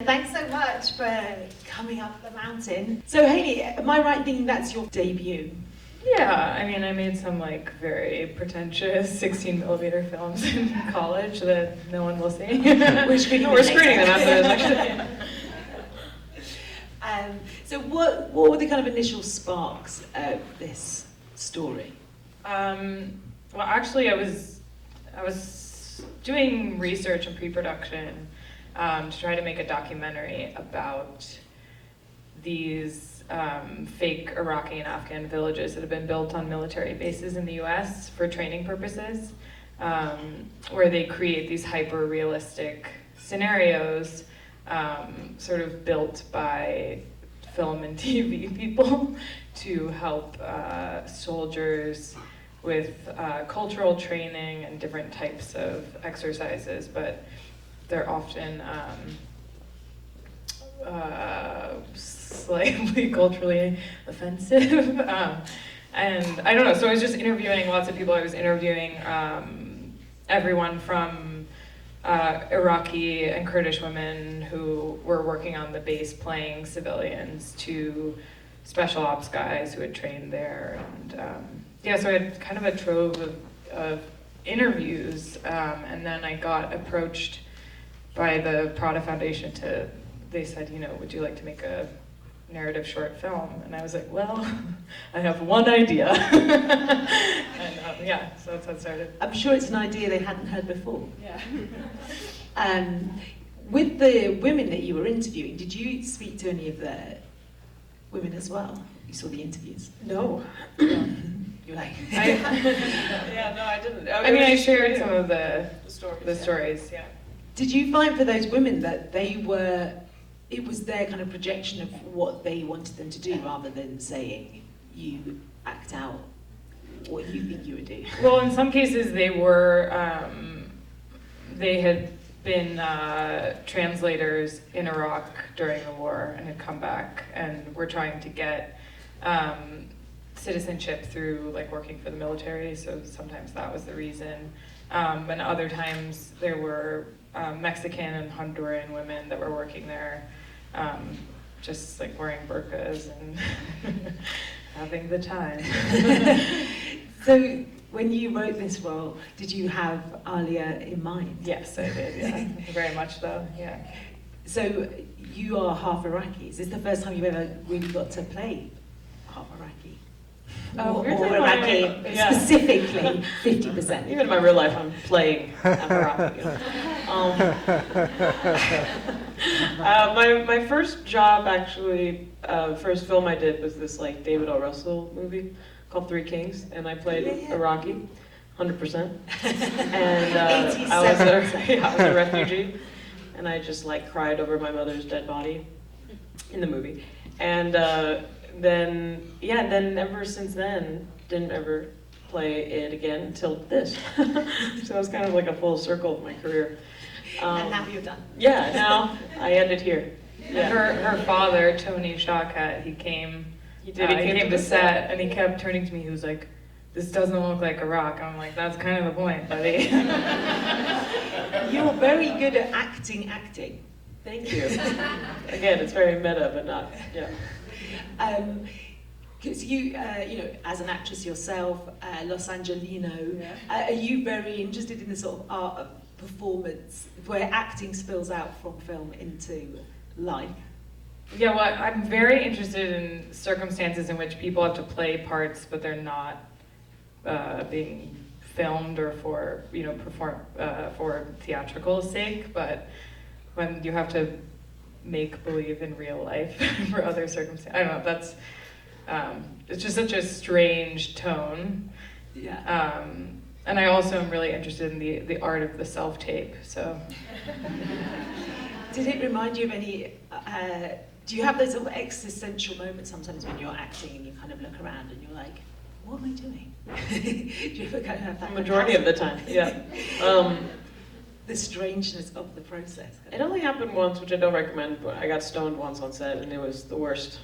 Thanks so much for coming up the mountain. So Hailey, am I right in thinking that's your debut? Yeah, I mean, I made some like very pretentious 16mm films in college that no one will see. We're screening them after this, actually. So what were the kind of initial sparks of this story? Well, actually, I was doing research and pre-production to try to make a documentary about these fake Iraqi and Afghan villages that have been built on military bases in the US for training purposes, where they create these hyper-realistic scenarios sort of built by film and TV people to help soldiers with cultural training and different types of exercises, but they're often slightly culturally offensive. And I don't know, so I was just interviewing lots of people. I was interviewing everyone from Iraqi and Kurdish women who were working on the base playing civilians to special ops guys who had trained there. And yeah, so I had kind of a trove of interviews, and then I got approached by the Prada Foundation they said, you know, would you like to make a narrative short film? And I was like, well, I have one idea. And yeah, so that's how it started. I'm sure it's an idea they hadn't heard before. Yeah. With the women that you were interviewing, did you speak to any of the women as well? You saw the interviews? No. You're like... Yeah, no, I didn't. I mean, I shared some of the stories, yeah. Did you find for those women that it was their kind of projection of what they wanted them to do rather than saying, you act out what you think you would do? Well, in some cases they were, they had been translators in Iraq during the war and had come back and were trying to get citizenship through like working for the military, so sometimes that was the reason. And other times there were Mexican and Honduran women that were working there, just like wearing burqas and having the time. So when you wrote this role, did you have ALIA in mind? Yes, I did, yeah. Very much so, yeah. So you are half Iraqi. Is this the first time you've ever really got to play half Iraqi? Or Iraqi, yeah. Specifically 50%. Even in my real life, I'm playing Iraqi. My first job, actually, first film I did was this like David O. Russell movie called Three Kings, and I played Iraqi, 100%. And I was a refugee, and I just like cried over my mother's dead body in the movie. And then ever since then, didn't ever play it again until this. So it was kind of like a full circle of my career. And now you're done. Yeah, now I ended here. Yeah. Her father, Tony Shawkat, he came to set and he kept turning to me, he was like, this doesn't look like Iraq. I'm like, that's kind of the point, buddy. You're very good at acting. Thank you. Again, it's very meta, but not, yeah. Because you know, as an actress yourself, Los Angelino, are you very interested in the sort of art of performance where acting spills out from film into life? Yeah, well, I'm very interested in circumstances in which people have to play parts, but they're not being filmed or for, you know, perform for theatrical sake, but when you have to make believe in real life for other circumstances. I don't know, that's, it's just such a strange tone. Yeah. And I also am really interested in the art of the self-tape, so. Did it remind you of any, do you have those sort of existential moments sometimes when you're acting and you kind of look around and you're like, what am I doing? Do you ever kind of have that? Majority of the time, yeah. The strangeness of the process. It only happened once, which I don't recommend, but I got stoned once on set and it was the worst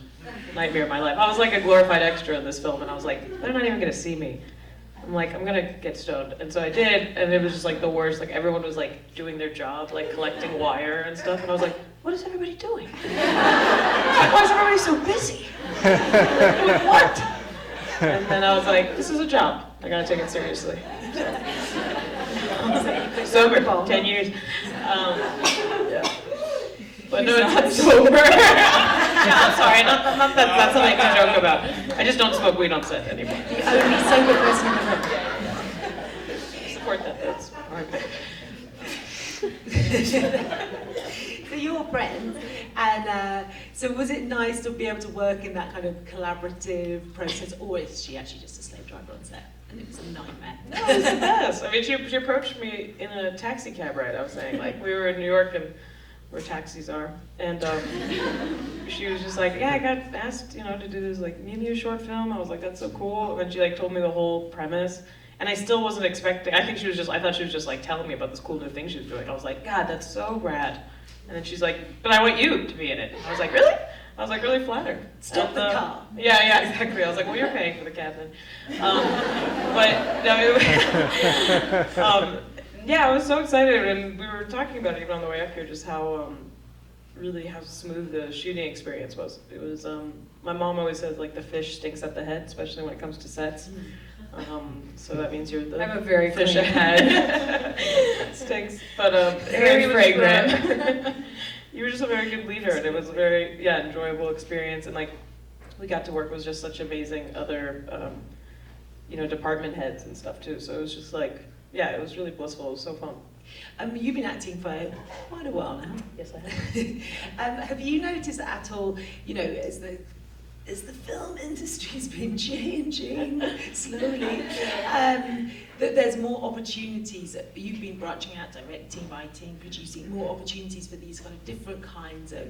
nightmare of my life. I was like a glorified extra in this film and I was like, they're not even gonna see me. I'm like, I'm gonna get stoned. And so I did, and it was just like the worst. Like everyone was like doing their job, like collecting wire and stuff. And I was like, what is everybody doing? Why is everybody so busy? Doing what? And then I was like, this is a job. I gotta take it seriously. Sober, 10 years. Yeah. But no, it's not sober. Yeah, I'm sorry, not that, that's something to joke about. I just don't smoke weed on set anymore. The only sober person in the room. Support that, that's hard. So you're friends, and so was it nice to be able to work in that kind of collaborative process, or is she actually just a slave driver on set? And it was a nightmare. No, it was the best. I mean, she approached me in a taxi cab ride, I was saying. Like, we were in New York and where taxis are. And she was just like, yeah, I got asked, you know, to do this, like, me and you short film. I was like, that's so cool. And she, like, told me the whole premise. And I still wasn't expecting, I thought she was just, like, telling me about this cool new thing she was doing. I was like, God, that's so rad. And then she's like, but I want you to be in it. And I was like, really? I was like really flattered. Stop the car. Yeah, exactly. I was like, well, you're paying for the cab then. But no, yeah, I was so excited, and we were talking about it even on the way up here, just how really how smooth the shooting experience was. It was my mom always says like the fish stinks at the head, especially when it comes to sets. So that means you're the I have a very fish clean head. Stinks, but very fragrant. You were just a very good leader, and it was a very enjoyable experience, and like we got to work with just such amazing other you know, department heads and stuff too. So it was just like, yeah, it was really blissful. It was so fun. You've been acting for quite a while now. Yes, I have. Have you noticed at all, you know, as the film industry's been changing slowly, that there's more opportunities? You've been branching out, directing, writing, producing, more opportunities for these kind of different kinds of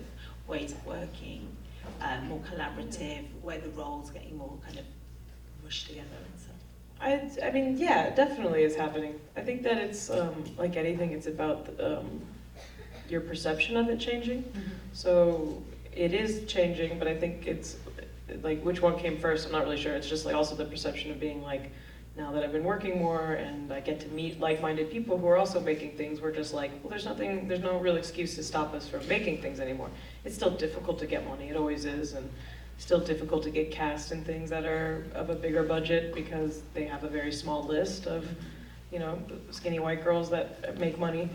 ways of working, more collaborative, where the roles getting more kind of mushed together and stuff. I mean, yeah, it definitely is happening. I think that it's, like anything, it's about your perception of it changing. Mm-hmm. So it is changing, but I think it's, like, which one came first, I'm not really sure. It's just like also the perception of being like, now that I've been working more and I get to meet like-minded people who are also making things, we're just like, well, there's no real excuse to stop us from making things anymore. It's still difficult to get money, it always is, and still difficult to get cast in things that are of a bigger budget because they have a very small list of, you know, skinny white girls that make money,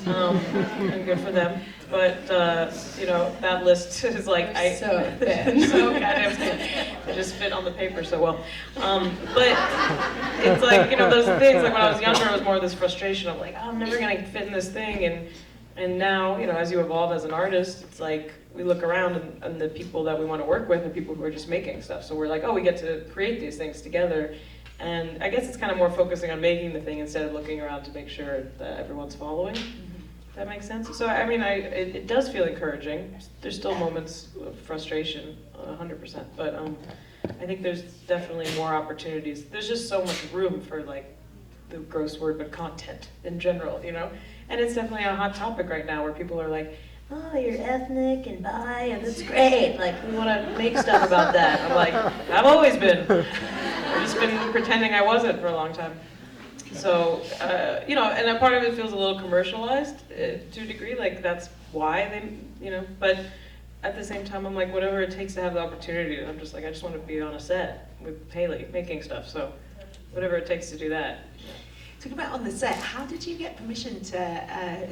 and good for them. But, you know, that list is like, so thin. so goddamn thin. They just fit on the paper so well. But it's like, you know, those things, like when I was younger, it was more this frustration of like, oh, I'm never gonna fit in this thing. And now, you know, as you evolve as an artist, it's like, we look around and the people that we want to work with are people who are just making stuff. So we're like, oh, we get to create these things together. And I guess it's kind of more focusing on making the thing instead of looking around to make sure that everyone's following. If that makes sense? So, I mean, it does feel encouraging. There's still moments of frustration, 100%. But I think there's definitely more opportunities. There's just so much room for, like, the gross word, but content in general, you know? And it's definitely a hot topic right now where people are like, oh, you're ethnic and bi, and that's great. Like, we want to make stuff about that. I'm like, I've always been. I've just been pretending I wasn't for a long time. So, you know, and a part of it feels a little commercialized to a degree. Like, that's why they, you know, but at the same time, I'm like, whatever it takes to have the opportunity. I'm just like, I just want to be on a set with Hailey making stuff. So, whatever it takes to do that. Talking about on the set, how did you get permission to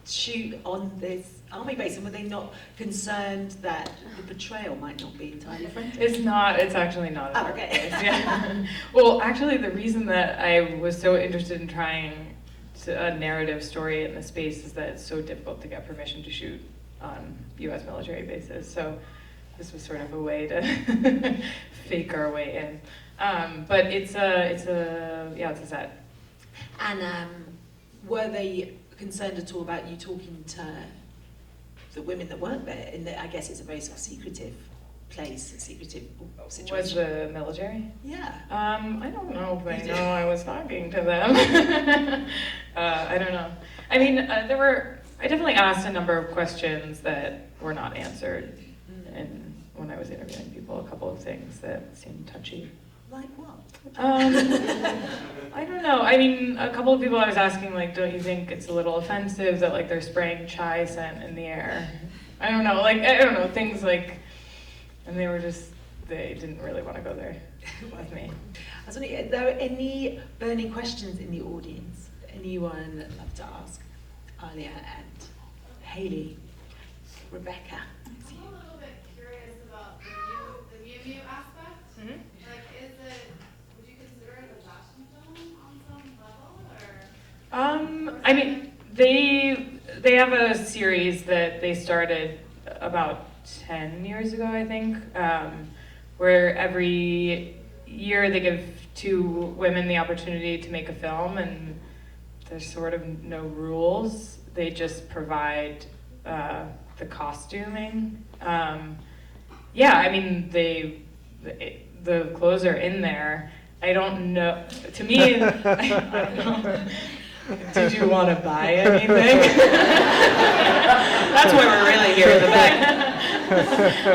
shoot on this army base, and were they not concerned that the portrayal might not be entirely authentic? It's not, it's actually not. Oh, okay. Yeah. Well, actually, the reason that I was so interested in trying a narrative story in the space is that it's so difficult to get permission to shoot on US military bases. So this was sort of a way to fake our way in. But it's a set. And were they concerned at all about you talking to the women that work there? I guess it's a very sort of secretive place, a secretive situation. Was the military? Yeah. I don't know if I know I was talking to them. I don't know. I mean, I definitely asked a number of questions that were not answered. And when I was interviewing people, a couple of things that seemed touchy. Like what? I don't know. I mean, a couple of people I was asking, like, don't you think it's a little offensive that, like, they're spraying chai scent in the air? I don't know, like, I don't know, things like, and they didn't really want to go there with me. I was wondering, are there any burning questions in the audience? Anyone that'd love to ask Alia and Hailey? Rebecca? I'm a little bit curious about the Miu aspect. Mm-hmm. Like, would you consider it a fashion film on some level, or? I mean, they have a series that they started about 10 years ago, I think, where every year they give 2 women the opportunity to make a film, and there's sort of no rules. They just provide the costuming. Yeah, I mean, the clothes are in there. I don't know. To me, I don't know. Did you want to buy anything? That's why we're really here in the back.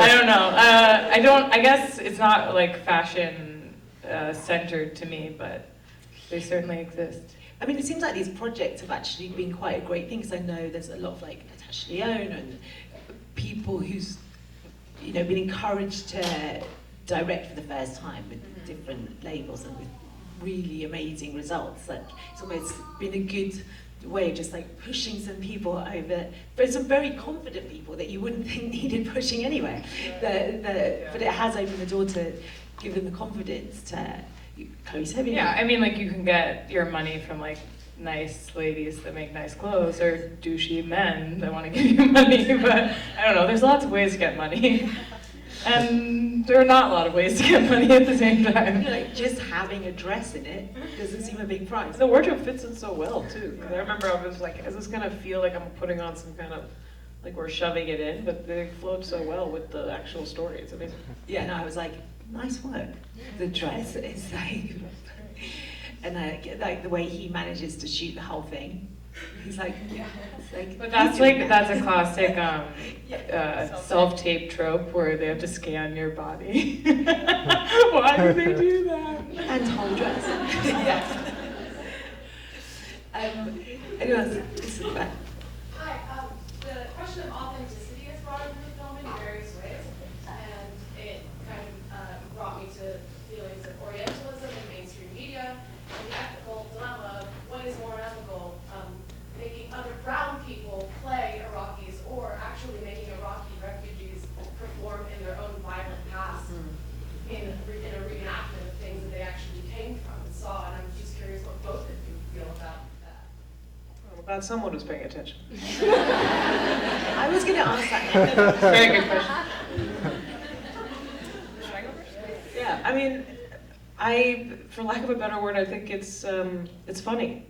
I don't know. I guess it's not like fashion centered to me, but they certainly exist. I mean, it seems like these projects have actually been quite a great thing, because I know there's a lot of like Natasha Lyonne and people who's, you know, been encouraged to direct for the first time with different labels and with really amazing results. Like, it's almost been a good way of just like pushing some people over, but some very confident people that you wouldn't think needed pushing anyway. But it has opened the door to give them the confidence to close heavy. Yeah, I mean, like, you can get your money from like nice ladies that make nice clothes, or douchey men that want to give you money, but I don't know, there's lots of ways to get money. And there are not a lot of ways to get money at the same time. Like, just having a dress in it doesn't seem a big price. The wardrobe fits in so well too. I remember I was like, is this gonna feel like I'm putting on some kind of, like we're shoving it in, but they float so well with the actual story. It's amazing. Yeah, no, I was like, nice work. The dress is like, and I get like the way he manages to shoot the whole thing. He's like, yeah. Like, But that's a classic self-tape trope where they have to scan your body. Why do they do that? And whole dress. Yeah. Anyone, this is bad. Hi, the question of authenticity is brought into the film in various ways, and it kind of brought me to feelings of Orientalism and mainstream media, and the ethical dilemma of what is more ethical, making other brown people play Iraqis, or actually making Iraqi refugees perform in their own violent past in a reenactment of things that they actually came from and saw, and I'm just curious what both of you feel about that. I'm glad someone was paying attention. I was going to ask that. Very good question. Yeah, I mean, for lack of a better word, I think it's funny.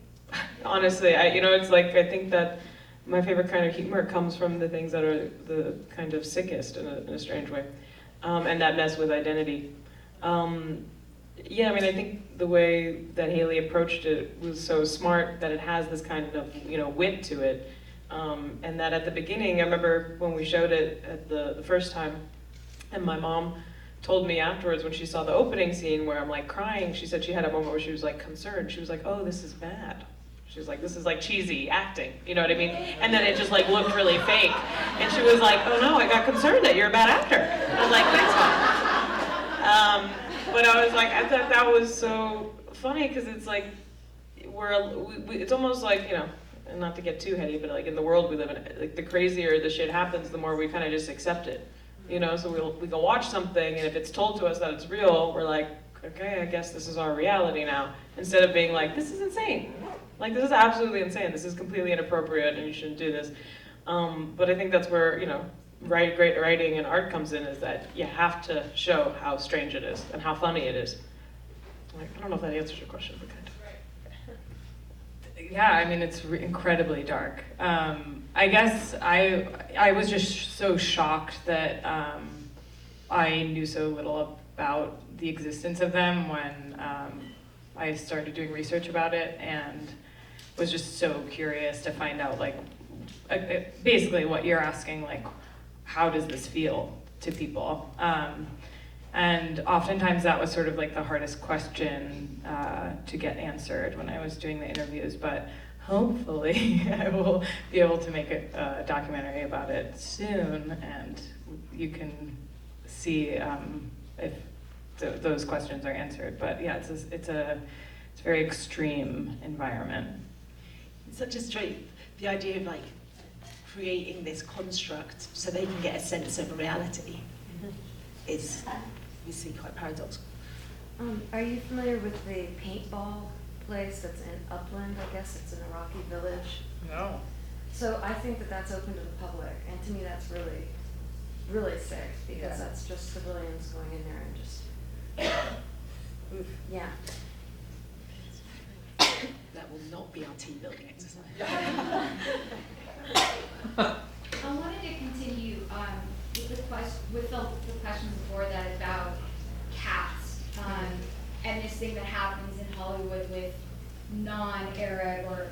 Honestly, it's like, I think that my favorite kind of humor comes from the things that are the kind of sickest in a strange way, and that mess with identity. Yeah, I mean, I think the way that Hailey approached it was so smart, that it has this kind of, wit to it, and that at the beginning, I remember when we showed it at the first time, and my mom told me afterwards when she saw the opening scene where I'm like crying, she said she had a moment where she was like concerned. She was like, oh, this is bad. She was like, this is like cheesy acting, you know what I mean? And then it just like looked really fake. And she was like, oh no, I got concerned that you're a bad actor. I was like, thanks, Mom. But I was like, I thought that was so funny, because it's like, it's almost like, and not to get too heady, but like in the world we live in, like the crazier the shit happens, the more we kind of just accept it. So we go watch something, and if it's told to us that it's real, we're like, okay, I guess this is our reality now. Instead of being like, this is insane. Like, this is absolutely insane. This is completely inappropriate, and you shouldn't do this. But I think that's where, great writing and art comes in, is that you have to show how strange it is and how funny it is. Like, I don't know if that answers your question, but kind of. Yeah, I mean, it's incredibly dark. I guess I was just so shocked that I knew so little about the existence of them when I started doing research about it, and was just so curious to find out, like, basically what you're asking, like, how does this feel to people? And oftentimes that was sort of like the hardest question to get answered when I was doing the interviews, but hopefully I will be able to make a documentary about it soon, and you can see if those questions are answered. But yeah, it's a very extreme environment. It's such a straight, the idea of like creating this construct so they can get a sense of reality is, we see, quite paradoxical. Are you familiar with the paintball place that's in Upland? I guess it's an Iraqi village. No. So I think that that's open to the public, and to me that's really, really sick, because that's just civilians going in there and just, yeah. That will not be our team building exercise. I wanted to continue with the question before that about cats and this thing that happens in Hollywood with non-Arab or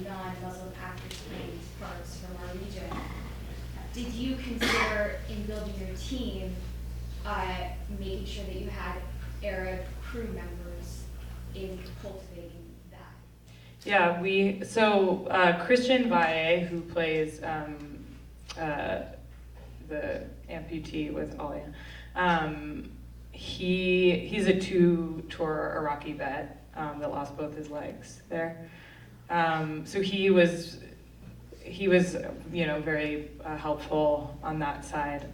non-Muslim actors playing these parts from our region. Did you consider in building your team making sure that you had Arab crew members in cultivating that? Yeah, Christian Valle, who plays the amputee with ALIA, he's a two-tour Iraqi vet that lost both his legs there. So he was very helpful on that side.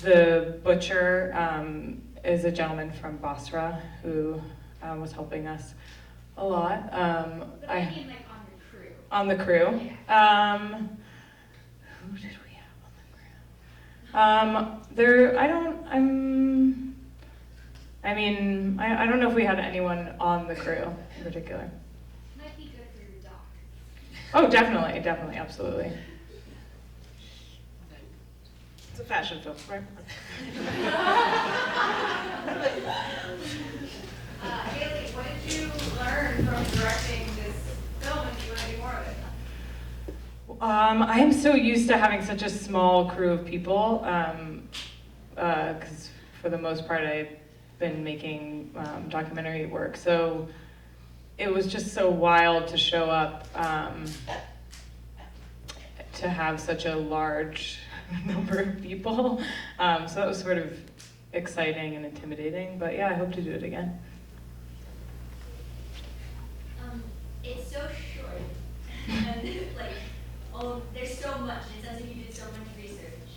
The butcher is a gentleman from Basra who was helping us a lot. But I mean like on your crew. On the crew. Yeah. Who did we have on the crew? I don't know if we had anyone on the crew in particular. Might be good for your doc. Oh, definitely, absolutely. It's a fashion film, right? Hailey, what did you learn from directing this film, and do you want to do more of it? I am so used to having such a small crew of people, because for the most part I've been making documentary work, so it was just so wild to show up to have such a large number of people. So that was sort of exciting and intimidating, but yeah, I hope to do it again. It's so short, and there's so much, and it sounds like you did so much research,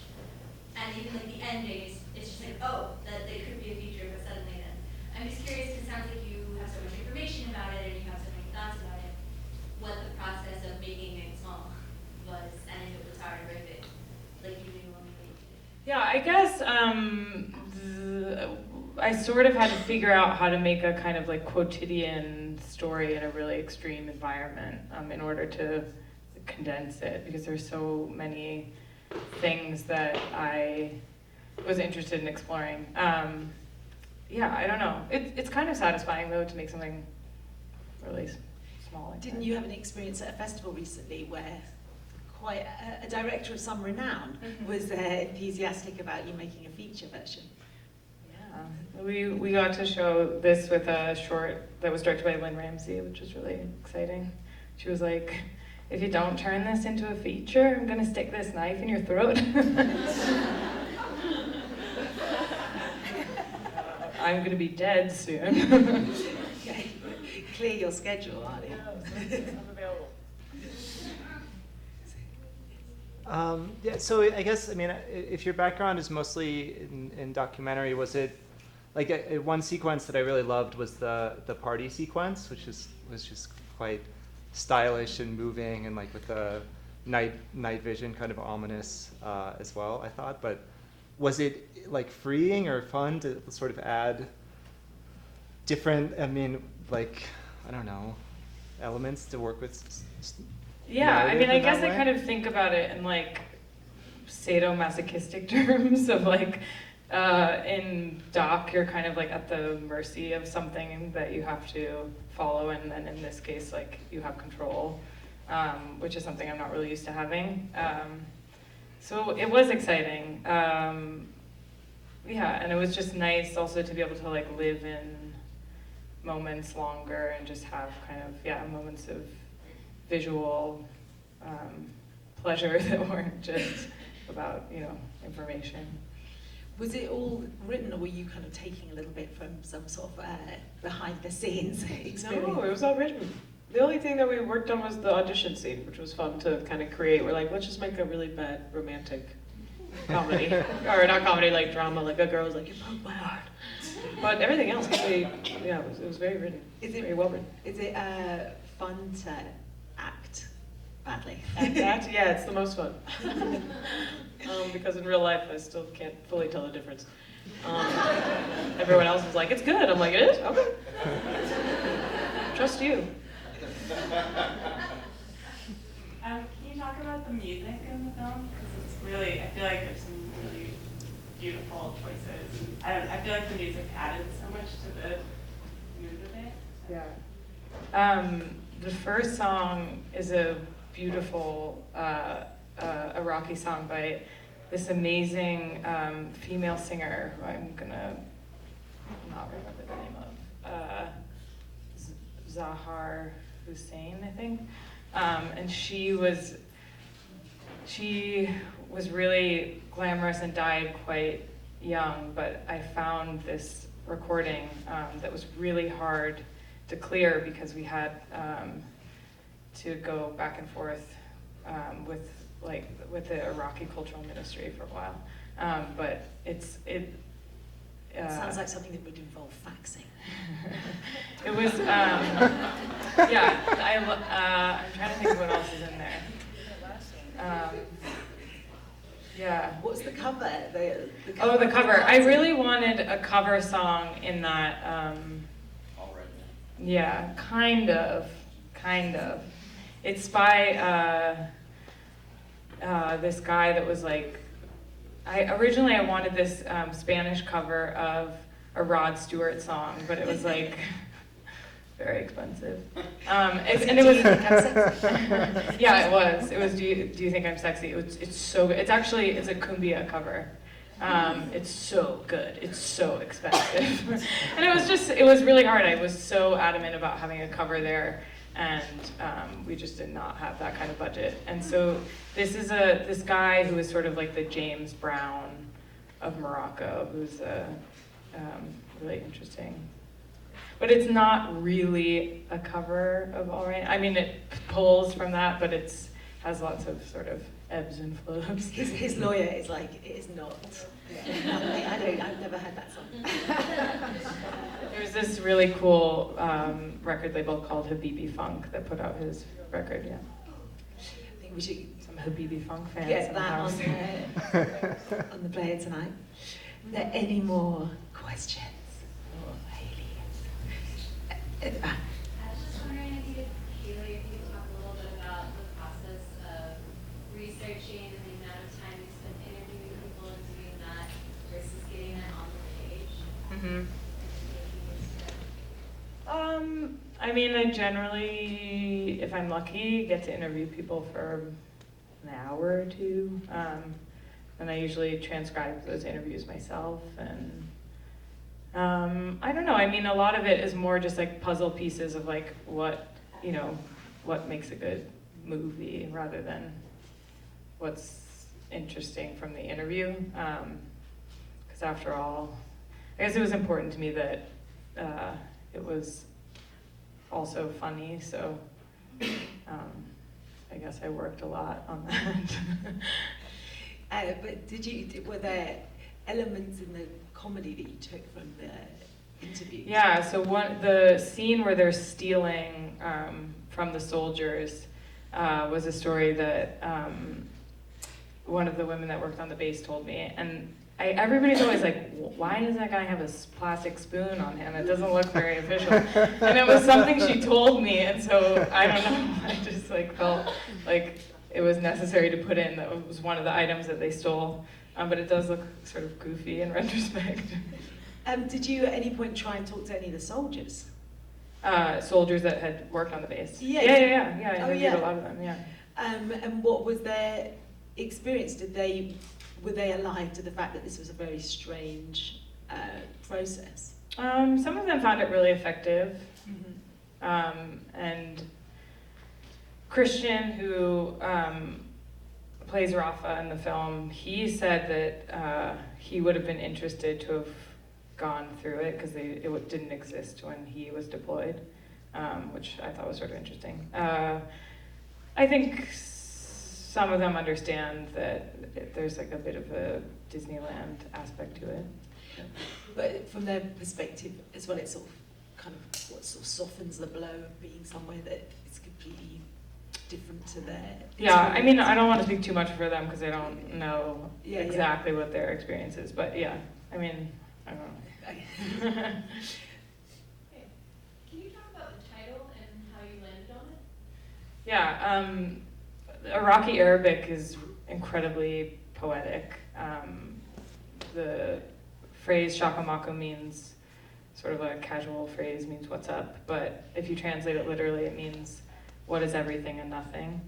and even like the ending it's just like, oh, that there could be a feature, but suddenly then. I'm just curious, because it sounds like you have so much information about it, and you have so many thoughts about it, what the process of making it small was, and if it was hard or if it, like you knew when you made it. Yeah, I guess I sort of had to figure out how to make a kind of like quotidian story in a really extreme environment in order to condense it, because there's so many things that I was interested in exploring. Yeah, I don't know. It's kind of satisfying though to make something really small like Didn't that. you have an experience at a festival recently where quite a director of some renown was enthusiastic about you making a feature version? Yeah, we got to show this with a short that was directed by Lynn Ramsey, which was really exciting. She was like, if you don't turn this into a feature, I'm gonna stick this knife in your throat. I'm gonna be dead soon. Okay. Clear your schedule, aren't you? I'm available. Yeah, so I guess, I mean, if your background is mostly in documentary, was it, like one sequence that I really loved was the party sequence, which was just quite stylish and moving, and like with the night vision, kind of ominous as well, I thought. But was it like freeing or fun to sort of add different, I mean, like, I don't know, elements to work with? Yeah, I mean, I guess I way? kind of think about it in like sadomasochistic terms of like, in doc, you're kind of like at the mercy of something that you have to follow, and then in this case, like you have control, which is something I'm not really used to having. So it was exciting. Yeah, and it was just nice also to be able to like live in moments longer and just have kind of, yeah, moments of visual pleasure that weren't just about, you know, information. Was it all written, or were you kind of taking a little bit from some sort of behind the scenes experience? No, it was all written. The only thing that we worked on was the audition scene, which was fun to kind of create. We're like, let's just make a really bad romantic comedy. Or not comedy, like drama, like a girl was like, you broke my heart. But everything else, actually, yeah, it was very written. Very well written. Is it fun to act badly? Act? Yeah, it's the most fun. Because in real life, I still can't fully tell the difference. Everyone else is like, it's good. I'm like, it is? Okay. Trust you. Can you talk about the music in the film? Because it's really, I feel like there's some really beautiful choices. I feel like the music added so much to the mood of it. Yeah. The first song is a beautiful Iraqi song by this amazing female singer who I'm gonna not remember the name of. Zahar Hussein, I think. And she was really glamorous and died quite young, but I found this recording that was really hard to clear because we had to go back and forth with the Iraqi Cultural Ministry for a while. But it sounds like something that would involve faxing. It was, yeah, I'm trying to think of what else is in there. Yeah. What's the cover? The cover? Oh, the cover. I really wanted a cover song in that, yeah, kind of. It's by this guy that was like, originally I wanted this Spanish cover of a Rod Stewart song, but it was like very expensive. And it was, yeah, it was. It was. Do you think I'm sexy? It's so good. It's a cumbia cover. It's so good. It's so expensive, and it was really hard. I was so adamant about having a cover there, and we just did not have that kind of budget. And so this guy who is sort of like the James Brown of Morocco, who's really interesting. But it's not really a cover of All Right. I mean, it pulls from that, but has lots of sort of ebbs and flows. His lawyer is like, it is not. I've never heard that song. There's this really cool record label called Habibi Funk that put out his record, yeah. I think we should some Habibi Funk fans get in the that house. on the player tonight. Are there any more questions for Hailey? I was just wondering if Hailey, if you could talk a little bit about the process of researching and the amount of time you spend interviewing people and doing that versus getting it on the page. I mean, I generally, if I'm lucky, get to interview people for an hour or two. And I usually transcribe those interviews myself. And I don't know, I mean, a lot of it is more just like puzzle pieces of like what makes a good movie rather than what's interesting from the interview. Because after all, I guess it was important to me that it was also funny, so I guess I worked a lot on that. But were there elements in the comedy that you took from the interview? Yeah, so the scene where they're stealing from the soldiers was a story that one of the women that worked on the base told me, and everybody's always like, why does that guy have a plastic spoon on him? It doesn't look very official. And it was something she told me, and so I don't know, I just like felt like it was necessary to put in. That was one of the items that they stole, but it does look sort of goofy in retrospect. Did you at any point try and talk to any of the soldiers? Soldiers that had worked on the base. Yeah. I interviewed a lot of them, yeah. And what was their experience? Were they alive to the fact that this was a very strange process? Some of them found it really effective. Mm-hmm. And Christian, who plays Rafa in the film, he said that he would have been interested to have gone through it because it didn't exist when he was deployed, which I thought was sort of interesting. I think some of them understand that there's like a bit of a Disneyland aspect to it. But from their perspective as well, it's sort of kind of what sort of softens the blow of being somewhere that is completely different to their. Yeah, I mean, I don't want to speak too much for them because I don't know Yeah, exactly what their experience is, but yeah, I mean, I don't know. Can you talk about the title and how you landed on it? Yeah, Iraqi-Arabic is incredibly poetic. The phrase "SHAKO MAKO" means sort of a casual phrase, means what's up, but if you translate it literally, it means what is everything and nothing.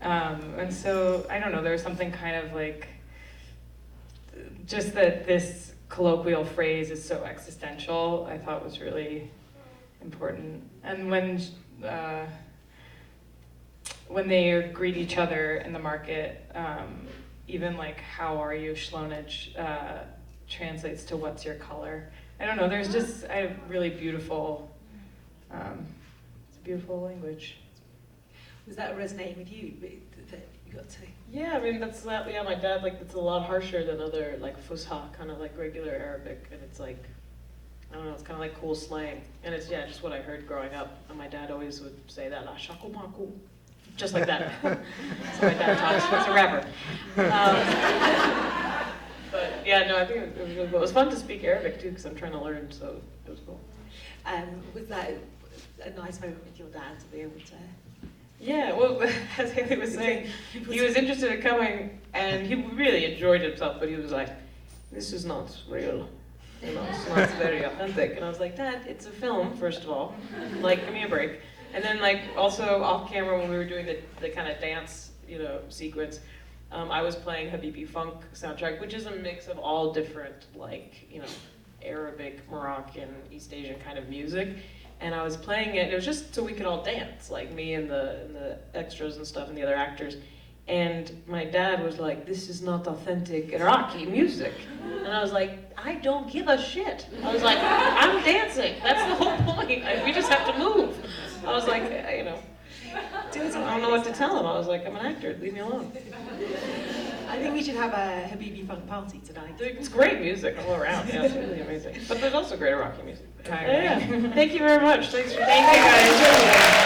And so, I don't know, there's something kind of like, just that this colloquial phrase is so existential, I thought was really important. And when they greet each other in the market, even like "how are you" Shlonich translates to "what's your color." I don't know, there's just a really beautiful, it's a beautiful language. Was that resonating with you, that you got to? Yeah, I mean, that's, yeah, my dad, like, it's a lot harsher than other, like, Fusha, kind of like regular Arabic, and it's like, I don't know, it's kind of like cool slang, and it's, yeah, just what I heard growing up, and my dad always would say that, "SHAKO MAKO," just like that. So my dad talks, he's a rapper. But yeah, no, I think it was really cool. It was fun to speak Arabic too, because I'm trying to learn, so it was cool. Was that a nice moment with your dad to be able to? Yeah, well, as Hailey was saying, he was interested in coming, and he really enjoyed himself, but he was like, "This is not real. You know, it's not very authentic." And I was like, "Dad, it's a film, first of all. Like, give me a break." And then, like, also off camera when we were doing the kind of dance, you know, sequence, I was playing Habibi Funk soundtrack, which is a mix of all different, like, you know, Arabic, Moroccan, East Asian kind of music. And I was playing it, and it was just so we could all dance, like me and the extras and stuff and the other actors. And my dad was like, "This is not authentic Iraqi music." And I was like, "I don't give a shit." I was like, "I'm dancing. That's the whole point. We just have to move." I was like, you know, I don't know what to tell him. I was like, "I'm an actor. Leave me alone." I think we should have a Habibi Funk party tonight. It's great music all around. Yeah, it's really amazing. But there's also great Iraqi music. I Yeah. Thank you very much. Thanks for. Thank you guys.